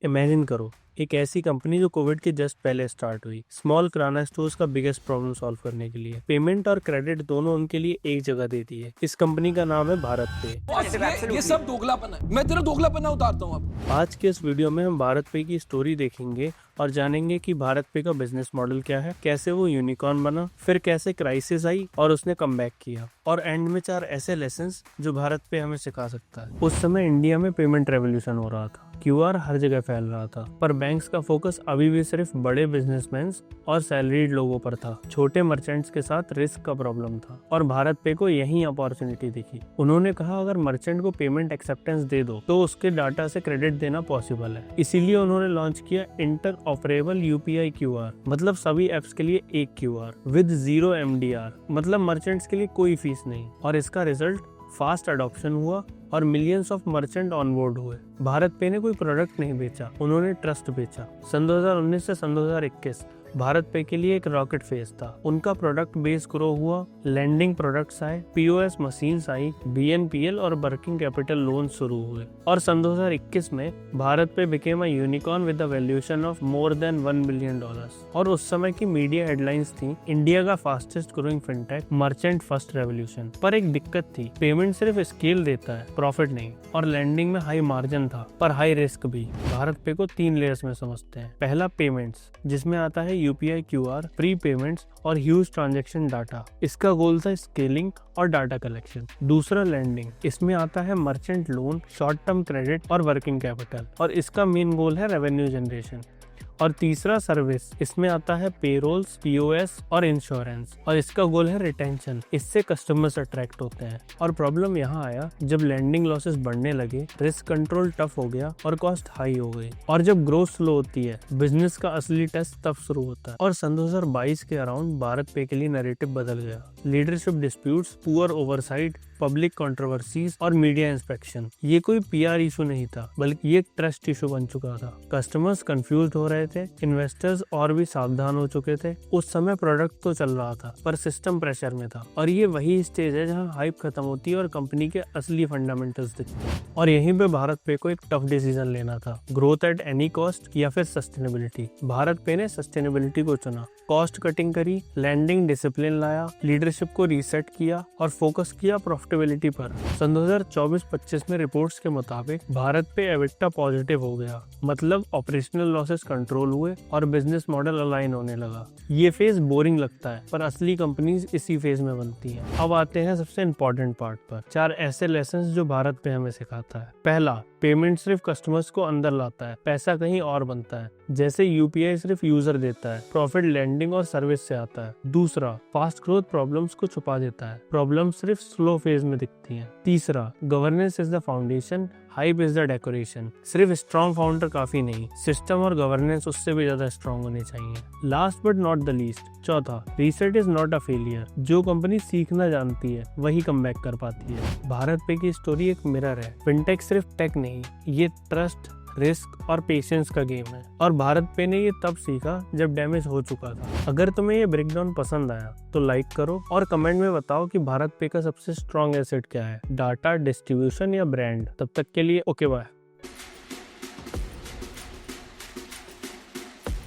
Imagine करो, एक ऐसी कंपनी जो कोविड के जस्ट पहले स्टार्ट हुई, स्मॉल किराना स्टोर्स का बिगेस्ट प्रॉब्लम सॉल्व करने के लिए पेमेंट और क्रेडिट दोनों उनके लिए एक जगह देती है। इस कंपनी का नाम है भारत पे। ये सब दोगलापन है। मैं तेरा दोगलापन उतारता हूँ अब। आज के इस वीडियो में हम भारत पे की स्टोरी देखेंगे और जानेंगे कि भारत पे का बिजनेस मॉडल क्या है, कैसे वो यूनिकॉर्न बना, फिर कैसे क्राइसिस आई और उसने कमबैक किया, और एंड में 4 ऐसे लेसन्स जो भारत पे हमें सिखा सकता है। उस समय इंडिया में पेमेंट रेवोल्यूशन हो रहा था, क्यूआर हर जगह फैल रहा था, पर बैंक्स का फोकस अभी भी सिर्फ बड़े बिजनेसमैन और सैलरीड लोगों पर था। छोटे मर्चेंट्स के साथ रिस्क का प्रॉब्लम था और भारत पे को यही अपॉर्चुनिटी दिखी। उन्होंने कहा अगर मर्चेंट को पेमेंट एक्सेप्टेंस दे दो तो उसके डाटा से क्रेडिट देना पॉसिबल है। इसीलिए उन्होंने लॉन्च किया इंटर ऑपरेबल यूपीआई क्यूआर, मतलब सभी एप्स के लिए एक क्यूआर विद 0 MDR, मतलब मर्चेंट्स के लिए कोई फीस नहीं। और इसका रिजल्ट फास्ट अडॉप्शन हुआ और मिलियंस ऑफ मर्चेंट ऑनबोर्ड हुए। भारत पे ने कोई प्रोडक्ट नहीं बेचा, उन्होंने ट्रस्ट बेचा। सन 2019 से सन 2021 भारत पे के लिए एक रॉकेट फेज था। उनका प्रोडक्ट बेस ग्रो हुआ, लैंडिंग प्रोडक्ट्स आए, POS मशीन्स आई, BNPL और वर्किंग कैपिटल लोन शुरू हुए, और सन 2021 में भारत पे became a unicorn with the valuation of more than $1 billion. और उस समय की मीडिया हेडलाइंस थी इंडिया का fastest growing fintech, merchant first revolution. पर एक दिक्कत थी, पेमेंट सिर्फ स्केल देता है, प्रॉफिट नहीं, और लैंडिंग में हाई मार्जिन था पर हाई रिस्क भी। भारत पे को 3 लेयर्स में समझते हैं। पहला पेमेंट्स, जिसमें आता है यूपीआई क्यूआर, प्री पेमेंट्स और ह्यूज ट्रांजैक्शन डाटा। इसका गोल था स्केलिंग और डाटा कलेक्शन। दूसरा लैंडिंग, इसमें आता है merchant loan, short term credit और वर्किंग कैपिटल, और इसका मेन गोल है रेवेन्यू जनरेशन। और तीसरा सर्विस, इसमें आता है पेरोल्स, POS और इंश्योरेंस, और इसका गोल है रिटेंशन। इससे कस्टमर्स अट्रैक्ट होते हैं। और प्रॉब्लम यहाँ आया जब लैंडिंग लॉसेस बढ़ने लगे, रिस्क कंट्रोल टफ हो गया और कॉस्ट हाई हो गई। और जब ग्रोथ स्लो होती है, बिजनेस का असली टेस्ट तब शुरू होता है। और सन 2022 के अराउंड भारत पे के लिए नैरेटिव बदल गया। Leadership disputes, poor oversight, public controversies और मीडिया इंस्पेक्शन। ये कोई PR इशू नहीं था, बल्कि ये ट्रस्ट इशू बन चुका था। कस्टमर्स कंफ्यूज्ड हो रहे थे, इन्वेस्टर्स और भी सावधान हो चुके थे। उस समय प्रोडक्ट तो चल रहा था पर सिस्टम प्रेशर में था, और ये वही स्टेज है जहां हाइप खत्म होती है और कंपनी के असली फंडामेंटल्स दिखते हैं। और यहीं पे भारत पे को एक टफ डिसीजन लेना था, ग्रोथ एट एनी कॉस्ट या फिर सस्टेनेबिलिटी। भारत पे ने सस्टेनेबिलिटी को चुना, कॉस्ट कटिंग करी, लैंडिंग डिसिप्लिन लाया, लीडरशिप को रीसेट किया और फोकस किया प्रॉफिटेबिलिटी पर। सन 2024-25 में रिपोर्ट्स के मुताबिक भारत पे एबिटा पॉजिटिव हो गया, मतलब ऑपरेशनल लॉसेस कंट्रोल हुए और बिजनेस मॉडल अलाइन होने लगा। ये फेज बोरिंग लगता है पर असली कंपनीज इसी फेज में बनती हैं। अब आते हैं सबसे इम्पोर्टेंट पार्ट पर, 4 ऐसे लेसन्स जो भारत पे हमें सिखाता है। पहला, पेमेंट सिर्फ कस्टमर्स को अंदर लाता है, पैसा कहीं और बनता है। जैसे UPI सिर्फ यूजर देता है, प्रॉफिट लैंडिंग और सर्विस से आता है। दूसरा, फास्ट ग्रोथ प्रॉब्लम्स को छुपा देता है, प्रॉब्लम सिर्फ स्लो फेज में दिखती हैं। तीसरा, governance is the foundation, hype is the decoration. सिर्फ स्ट्रॉन्ग फाउंडर काफी नहीं, सिस्टम और गवर्नेंस उससे भी ज्यादा स्ट्रॉन्ग होने चाहिए। Last but not the least, चौथा, reset is not a failure. जो कंपनी सीखना जानती है वही कमबैक कर पाती है। भारत पे की स्टोरी एक मिरर है। फिनटेक सिर्फ टेक नहीं, ये ट्रस्ट, रिस्क और पेशेंस का गेम है, और भारत पे ने ये तब सीखा जब डैमेज हो चुका था। अगर तुम्हें ये ब्रेकडाउन पसंद आया तो लाइक करो और कमेंट में बताओ कि भारत पे का सबसे स्ट्रॉन्ग एसेट क्या है, डाटा, डिस्ट्रीब्यूशन या ब्रांड। तब तक के लिए ओके, बाय।